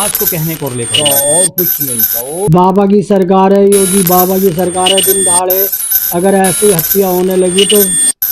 समाज को कहने को लेकर और कुछ नहीं था। बाबा की सरकार है, योगी बाबा की सरकार है। दिन दहाड़े अगर ऐसी हत्या होने लगी तो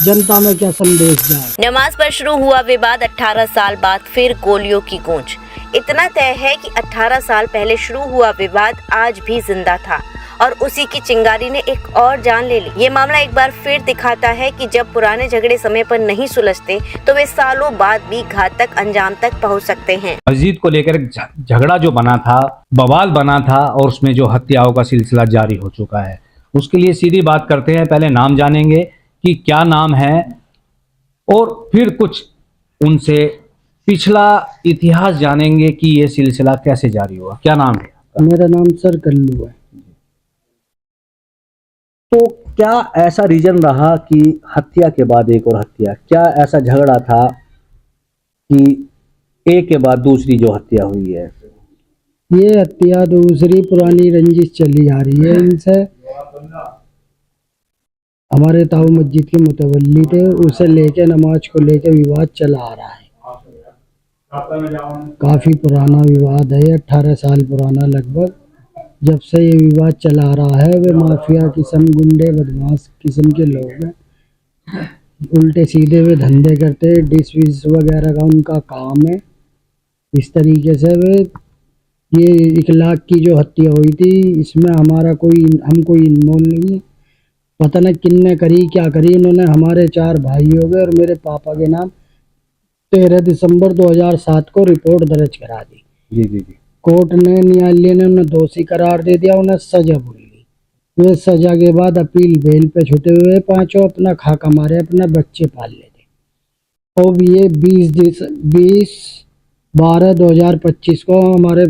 जनता में क्या संदेश जाए। नमाज पर शुरू हुआ विवाद, 18 साल बाद फिर गोलियों की गूंज। इतना तय है कि 18 साल पहले शुरू हुआ विवाद आज भी जिंदा था और उसी की चिंगारी ने एक और जान ले ली। ये मामला एक बार फिर दिखाता है कि जब पुराने झगड़े समय पर नहीं सुलझते तो वे सालों बाद भी घातक अंजाम तक पहुंच सकते हैं। मस्जिद को लेकर झगड़ा जो बना था, बवाल बना था और उसमें जो हत्याओं का सिलसिला जारी हो चुका है, उसके लिए सीधी बात करते हैं। पहले नाम जानेंगे कि क्या नाम है और फिर कुछ उनसे पिछला इतिहास जानेंगे कि ये सिलसिला कैसे जारी हुआ। क्या नाम है? मेरा नाम सर कल्लू है। तो क्या ऐसा रीजन रहा कि हत्या के बाद एक और हत्या? क्या ऐसा झगड़ा था कि एक के बाद दूसरी जो हत्या हुई है? ये हत्या दूसरी पुरानी रंजिश चली आ रही है इनसे। हमारे ताऊ मस्जिद के मुतवल्ली थे, उसे लेके नमाज को लेके विवाद चला आ रहा है। काफी पुराना विवाद है, 18 साल पुराना लगभग। जब से ये विवाद चला आ रहा है, वे माफिया किस्म, गुंडे बदमाश किस्म के लोग हैं। उल्टे सीधे वे धंधे करते, डिश विश वगैरह का उनका काम है। इस तरीके से वे ये 1 लाख की जो हत्या हुई थी, इसमें हमारा हम कोई इन्वॉल्व नहीं है। पता नहीं किन्ने करी क्या करी। इन्होंने हमारे 4 भाइयों के और मेरे पापा के नाम 13 दिसंबर 2007 को रिपोर्ट दर्ज करा दी। जी जी जी। कोर्ट ने, न्यायालय ने उन्हें दोषी करार दे दिया, उन्हें सजा बोल दी। वे सजा के बाद अपील बेल पे छूटे हुए पांचों अपना खाका मारे, अपने बच्चे पाल लेते। और ये 20/12/2025 को हमारे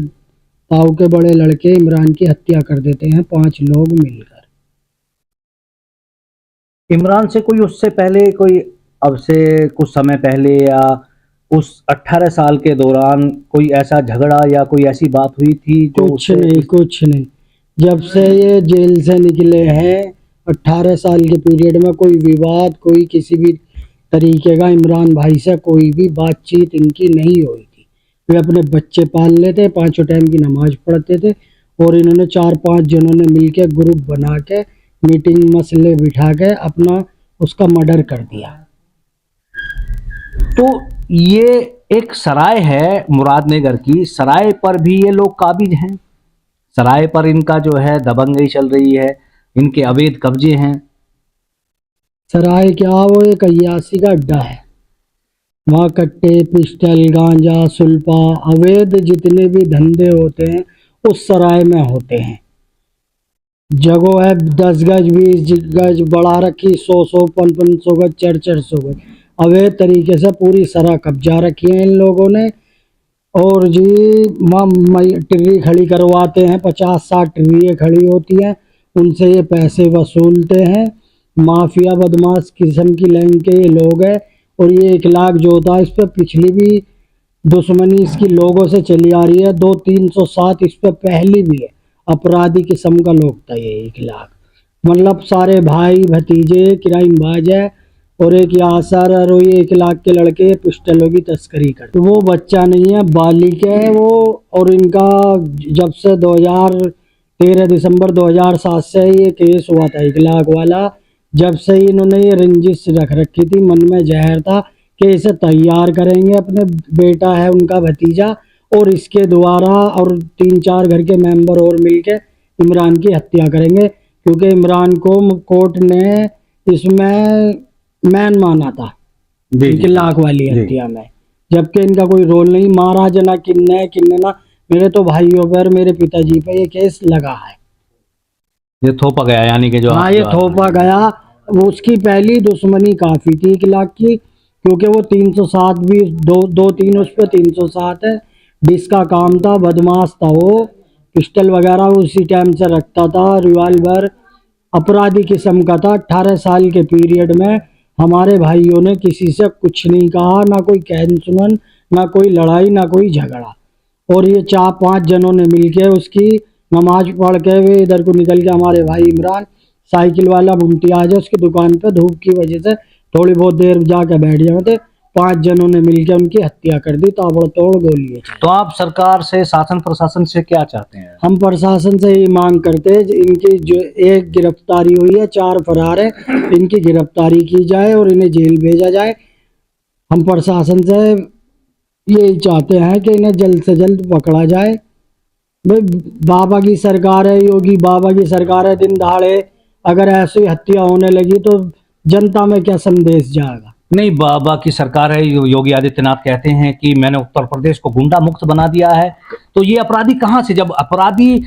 ताऊ के बड़े लड़के इमरान की हत्या कर देते हैं 5 लोग मिलकर। इमरान से कोई उससे पहले, कोई अब से कुछ समय पहले या उस 18 साल के दौरान कोई ऐसा झगड़ा या कोई ऐसी बात हुई थी जो? कुछ नहीं। जब से ये जेल से निकले हैं 18 साल के पीरियड में कोई विवाद, कोई किसी भी तरीके का इमरान भाई से कोई भी बातचीत इनकी नहीं हुई थी। वे अपने बच्चे पाल लेते, 5 टाइम की नमाज पढ़ते थे और इन्होंने 4-5 जनों ने मिलकर ग्रुप बना के मीटिंग मसले बिठा के अपना उसका मर्डर कर दिया। तो ये एक सराय है मुरादनगर की, सराय पर भी ये लोग काबिज हैं। सराय पर इनका जो है दबंगई चल रही है, इनके अवैध कब्जे हैं। सराय क्या, वो एक अय्यासी का अड्डा है। वहाँ कट्टे, पिस्टल, गांजा, सुल्पा, अवैध जितने भी धंधे होते हैं उस सराय में होते हैं। जगह है 10 गज 20 गज बढ़ा रखी, 100 500 गज 400 गज अवैध तरीके से पूरी सराय कब्जा रखी है इन लोगों ने। और जी टिर्री खड़ी करवाते हैं, 50-60 टिर्रियाँ खड़ी होती हैं, उनसे ये पैसे वसूलते हैं। माफिया बदमाश किस्म की लाइन के ये लोग हैं। और ये 1 लाख जो था, इस पर पिछली भी दुश्मनी इसकी लोगों से चली आ रही है। 2-307 इस पर पहली भी है। अपराधी किस्म का लोग था ये 1 लाख, मतलब सारे भाई भतीजे क्राइम बाज है। और एक यासर और ये 1 लाख के लड़के पिस्टलों की तस्करी करते। वो बच्चा नहीं है, बालिक है वो। और इनका जब से 13 दिसंबर 2007 से ये केस हुआ था 1 लाख वाला, जब से इन्होंने ये रंजिश रख रखी थी, मन में जहर था कि इसे तैयार करेंगे, अपने बेटा है उनका भतीजा, और इसके द्वारा और 3-4 घर के मेंबर और मिलके इमरान की हत्या करेंगे। क्योंकि इमरान को कोर्ट ने इसमें मैन माना था 1 लाख वाली हत्या में, जबकि इनका कोई रोल नहीं। मारा जना किन्ने ना, मेरे तो भाइयों पर, मेरे पिताजी पे ये केस लगा है। ये थोपा गया, यानी कि जो, हाँ, ये थोपा गया। वो उसकी पहली दुश्मनी काफी थी 1 लाख की, क्योंकि वो 307 भी 2-3 उस पर 307 है। जिसका काम था, बदमाश था वो, पिस्टल वगैरह उसी टाइम से रखता था, रिवाल्वर, अपराधी किस्म का था। 18 साल के पीरियड में हमारे भाइयों ने किसी से कुछ नहीं कहा, ना कोई कहन सुनन, ना कोई लड़ाई, ना कोई झगड़ा। और ये 4-5 जनों ने मिलके उसकी नमाज पढ़ के वे इधर को निकल के, हमारे भाई इमरान साइकिल वाला मुमतियाज है, उसकी दुकान पे धूप की वजह से थोड़ी बहुत देर जाके बैठ जाते, 5 जनों ने मिलकर उनकी हत्या कर दी, ताबड़तोड़ गोलियां चलाई। तो आप सरकार से, शासन प्रशासन से क्या चाहते हैं? हम प्रशासन से ये मांग करते हैं, इनकी जो एक गिरफ्तारी हुई है, 4 फरार है, इनकी गिरफ्तारी की जाए और इन्हें जेल भेजा जाए। हम प्रशासन से यही चाहते हैं कि इन्हें जल्द से जल्द पकड़ा जाए। भाई बाबा की सरकार है, योगी बाबा की सरकार है, दिन दहाड़े अगर ऐसी हत्या होने लगी तो जनता में क्या संदेश जाएगा? नहीं, बाबा की सरकार है, योगी आदित्यनाथ कहते हैं कि मैंने उत्तर प्रदेश को गुंडा मुक्त बना दिया है। तो ये अपराधी कहाँ से, जब अपराधी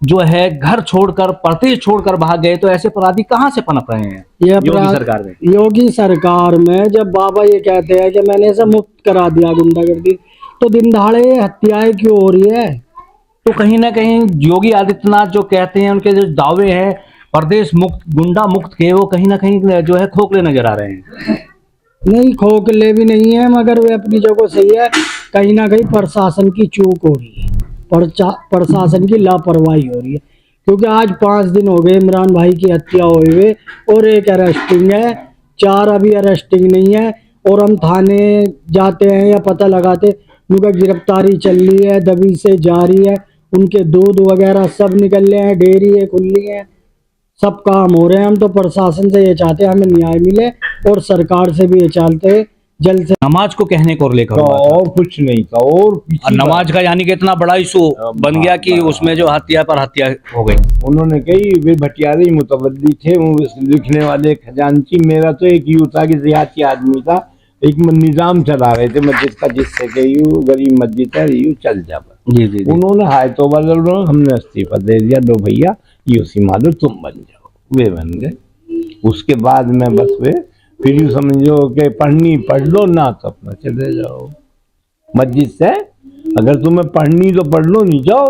जो है घर छोड़कर, प्रदेश छोड़कर भाग गए, तो ऐसे अपराधी कहाँ से पनप रहे हैं ये योगी सरकार में? योगी सरकार में जब बाबा ये कहते हैं कि मैंने इसे मुक्त करा दिया गुंडागर्दी, तो दिन दहाड़े हत्याएं क्यों हो रही है? तो कहीं ना कहीं योगी आदित्यनाथ जो कहते हैं, उनके जो दावे हैं प्रदेश मुक्त, गुंडा मुक्त के, वो कहीं ना कहीं जो है खोखले नजर आ रहे हैं। नहीं, खोखले भी नहीं है, मगर वे अपनी जगह सही है। कहीं ना कहीं प्रशासन की चूक हो रही है, प्रशासन की लापरवाही हो रही है, क्योंकि आज 5 दिन हो गए इमरान भाई की हत्या हुए हुए और एक अरेस्टिंग है, 4 अभी अरेस्टिंग नहीं है। और हम थाने जाते हैं या पता लगाते, उनका गिरफ्तारी चल रही है, दबी से जारी है, उनके दूध वगैरह सब निकल रहे हैं, डेयरी है खुली है, सब काम हो रहे हैं। हम तो प्रशासन से ये चाहते हैं हमें न्याय मिले, और सरकार से भी ये चाहते हैं जल्द से। नमाज को कहने को लेकर तो हुआ था। और कुछ नहीं था, और नमाज का यानी कि इतना बड़ा इशू बन गया कि उसमें जो हत्या पर हत्या हो गई। उन्होंने कही वे भटियारे मुतवल्ली थे, वो लिखने वाले खजांची। मेरा तो एक यूं था कि देहाती आदमी था, एक निजाम चला रहे थे मस्जिद का, जिससे कि यूं गरीब मस्जिद है, यूं चल जा। जी जी, उन्होंने हाय तो बदल, हमने इस्तीफा दे दिया, लो भैया यूसी मानो तुम बन जाओ, वे बन गए। उसके बाद में बस वे फिर यूं समझो कि पढ़नी पढ़ लो, ना तो अपना चले जाओ मस्जिद से। अगर तुम्हें पढ़नी तो पढ़ लो, नहीं जाओ।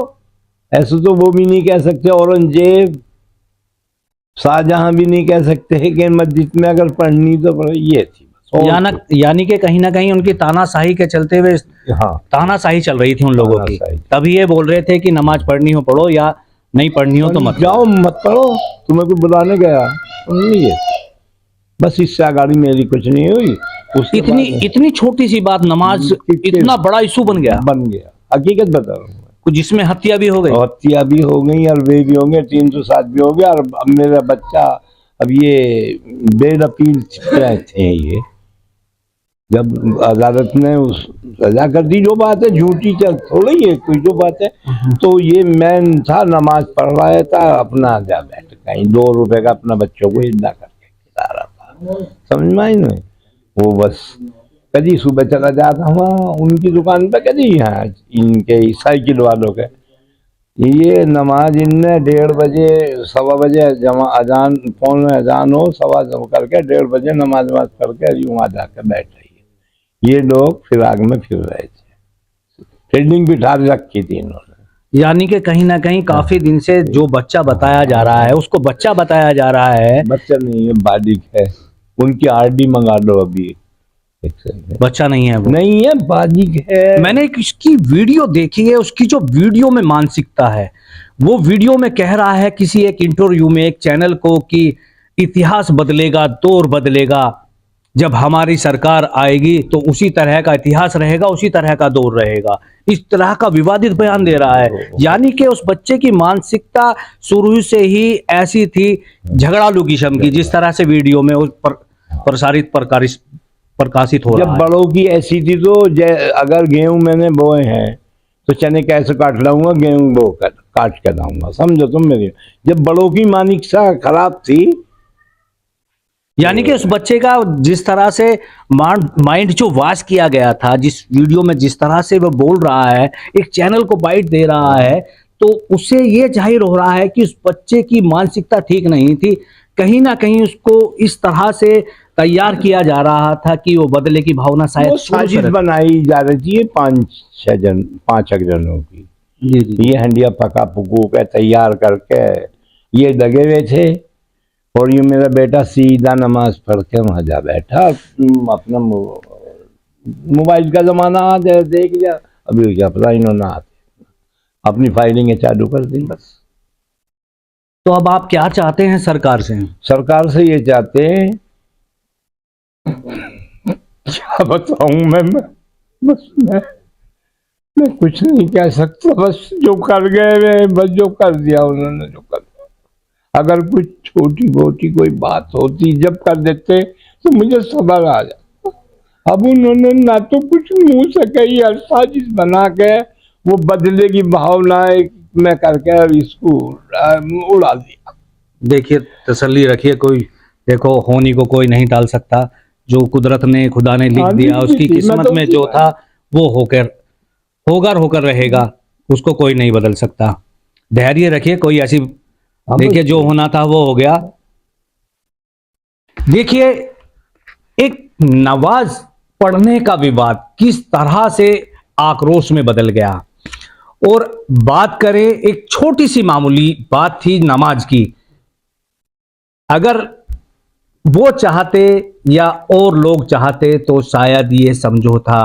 ऐसे तो वो भी नहीं कह सकते, औरंगजेब शाहजहां भी नहीं कह सकते कि मस्जिद में अगर पढ़नी तो पढ़ो। ये थी यानी कि कहीं ना कहीं उनकी तानाशाही के चलते हुए, हाँ, तानाशाही चल रही थी उन लोगों की। तानाशाही। तभी ये बोल रहे थे कि नमाज पढ़नी हो पढ़ो, या नहीं पढ़नी हो तो मत जाओ, मत पढ़ो, तुम्हें कोई बुलाने गया नहीं है। बस इससे आगाड़ी मेरी कुछ नहीं हुई। इतनी छोटी सी बात, नमाज इतना बड़ा इशू बन गया। हकीकत बता रहा हूँ, जिसमें हत्या भी हो गई, हत्या भी हो गई, और वे भी होंगे, 307 भी हो गया। और अब मेरा बच्चा, अब ये बेल अपील थे, ये जब अदालत ने उस सजा कर दी, जो बात है झूठी चल थोड़ी है कोई, जो बात है। तो ये मैं था, नमाज पढ़ रहा था, अपना जा बैठ कहीं 2 रुपए का अपना बच्चों को हिस्सा करके खिला रहा था, समझ में आई नहीं। वो बस कभी सुबह चला जाता हुआ उनकी दुकान पे, कभी यहाँ इनके साइकिल वालों के, ये नमाज इनने 1:30 बजे 1:15 बजे जमा अजान, फोन में अजान हो 1:15 करके 1:30 बजे नमाज करके यूं आ जाकर बैठ रही है। ये लोग फिराक में फिर रहे थे, ट्रेडिंग बिठा रखी थी इन्होंने। यानी कि कहीं ना कहीं काफी दिन से जो बच्चा बताया जा रहा है, उसको बच्चा बताया जा रहा है। बच्चा नहीं है, बालिग है। उनकी आरडी मंगा लो अभी, बच्चा नहीं है वो, नहीं है, बालिग है। मैंने एक इसकी वीडियो देखी है, उसकी जो वीडियो में मानसिकता है, वो वीडियो में कह रहा है किसी एक इंटरव्यू में एक चैनल को कि इतिहास बदलेगा, दौर बदलेगा, जब हमारी सरकार आएगी तो उसी तरह का इतिहास रहेगा, उसी तरह का दौर रहेगा। इस तरह का विवादित बयान दे रहा है। यानी कि उस बच्चे की मानसिकता शुरू से ही ऐसी थी, झगड़ालू किस्म की, जिस तरह से वीडियो में उस प्रकाशित हो रहा है। जब बड़ों की ऐसी थी तो अगर गेहूं मैंने बोए हैं तो चने कैसे काट लाऊंगा, गेहूं बो काट के लाऊंगा, समझो तुम मेरी। जब बड़ों की मानसिकता खराब थी, यानी कि उस बच्चे का जिस तरह से माइंड जो वाश किया गया था, जिस वीडियो में जिस तरह से वो बोल रहा है, एक चैनल को बाइट दे रहा है, तो उससे ये जाहिर हो रहा है कि उस बच्चे की मानसिकता ठीक नहीं थी। कहीं ना कहीं उसको इस तरह से तैयार किया जा रहा था कि वो बदले की भावना शायद साजिश बनाई जा रही है 5-6 जनों की। जी। ये हंडिया पका पुकू के तैयार करके ये लगे हुए थे, और ये मेरा बेटा सीधा नमाज पढ़ के वहां जा बैठा, अपना मोबाइल का जमाना आ जाए, देख लिया, अभी क्या पता इन्होंने अपनी फाइलिंग चालू कर दी बस। तो अब आप क्या चाहते हैं सरकार से? सरकार से ये चाहते हैं क्या बताऊं मैं कुछ नहीं कह सकता, बस जो कर गए वे, बस जो कर दिया उन्होंने, जो कर दिया। अगर कुछ छोटी मोटी कोई बात होती जब कर देते तो मुझे सब्र आ जाता। अब उन्होंने ना तो कुछ मुंह से कही और साजिश बना के वो बदले की भावना में करके इसको उड़ा दिया। देखिए, तसल्ली रखिए, कोई देखो होनी को कोई नहीं टाल सकता। जो कुदरत ने, खुदा ने लिख हाँ, दिया, लिख उसकी दी, मैं किस्मत तो में जो था वो होकर रहेगा, उसको कोई नहीं बदल सकता। धैर्य रखिए, कोई ऐसी, देखिए जो होना था वो हो गया। देखिए, एक नमाज पढ़ने का विवाद किस तरह से आक्रोश में बदल गया। और बात करें, एक छोटी सी मामूली बात थी नमाज की, अगर वो चाहते या और लोग चाहते तो शायद ये समझौता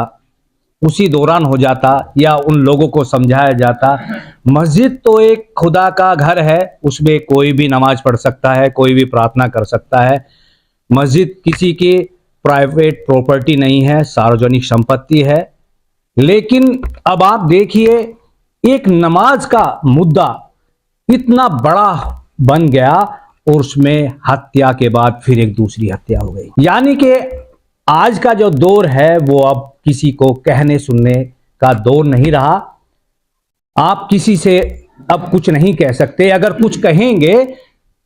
उसी दौरान हो जाता या उन लोगों को समझाया जाता। मस्जिद तो एक खुदा का घर है, उसमें कोई भी नमाज पढ़ सकता है, कोई भी प्रार्थना कर सकता है। मस्जिद किसी की प्राइवेट प्रॉपर्टी नहीं है, सार्वजनिक संपत्ति है। लेकिन अब आप देखिए, एक नमाज का मुद्दा इतना बड़ा बन गया और उसमें हत्या के बाद फिर एक दूसरी हत्या हो गई। यानी कि आज का जो दौर है वो अब किसी को कहने सुनने का दौर नहीं रहा। आप किसी से अब कुछ नहीं कह सकते। अगर कुछ कहेंगे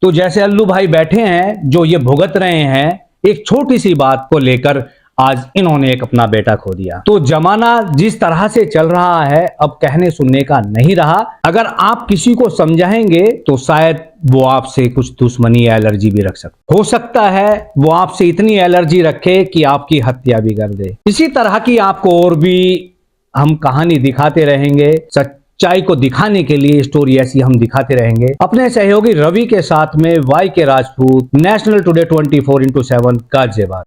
तो जैसे अल्लू भाई बैठे हैं जो ये भुगत रहे हैं, एक छोटी सी बात को लेकर आज इन्होंने एक अपना बेटा खो दिया। तो जमाना जिस तरह से चल रहा है अब कहने सुनने का नहीं रहा। अगर आप किसी को समझाएंगे तो शायद वो आपसे कुछ दुश्मनी या एलर्जी भी रख सकता, हो सकता है वो आपसे इतनी एलर्जी रखे कि आपकी हत्या भी कर दे। इसी तरह की आपको और भी हम कहानी दिखाते रहेंगे। सच्चाई को दिखाने के लिए स्टोरी ऐसी हम दिखाते रहेंगे। अपने सहयोगी रवि के साथ में वाई के Rajput, national today 24x7 Ghaziabad.